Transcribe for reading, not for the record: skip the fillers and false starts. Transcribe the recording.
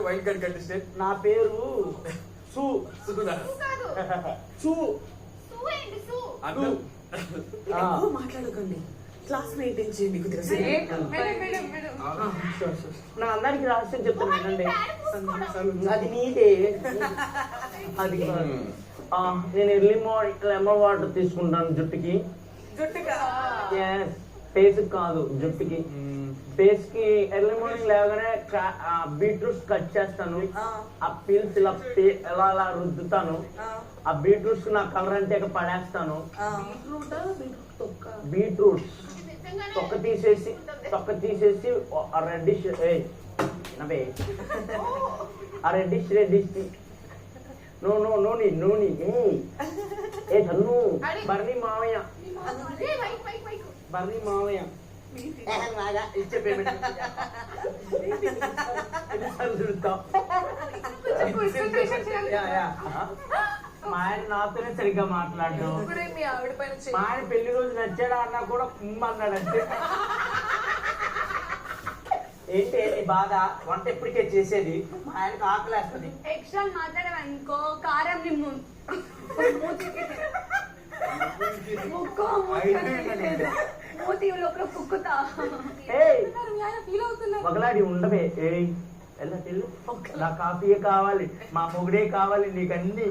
Wild card contestant. నా పేరు సు సుగుణ. సు అన్ను. ఎక్కువ మాట్లాడకండి, క్లాస్ మెయింటైన్ చేయండి కొద్దిగా. నా అందరికి రహస్యం చెప్తాను వినండి. అది నీదే. అది నేను ఎర్లీ మార్నింగ్ లెమన్ వాటర్ తీసుకుంటాను జుట్టుకి. ఫేస్ కాదు, జుట్టుకి. ఫేస్ కి ఎర్లీ మార్నింగ్ లేవగానే బీట్రూట్స్ కట్ చేస్తాను. ఆ పీల్స్ ఇలా ఎలా రుద్దుతాను. ఆ బీట్రూట్స్ నా కలర్ అంటే పడేస్తాను. బీట్రూట్స్ తొక్క తీసేసి రెడ్డిష్ రెడ్డిష్ నూనె ఏ తన్ను బర్నీ మావయ్య ఇచ్చే పేమెంట్ మా ఆయన నాతోనే సరిగ్గా మాట్లాడు. మా ఆయన పెళ్లి రోజు నచ్చాడా అన్నా కూడా అన్నాడంటే. ఏంటి నీ బాధ? వంట ఎప్పటికే చేసేది, మా ఆయనకు ఆకలేస్తుంది. ఎక్స్ట్రా మాట్లాడమనుకో కారం నిమ్ము ఒకలాడి ఉండవే. నా కాఫీయే కావాలి, మా మొగుడే కావాలి, నీకన్నీ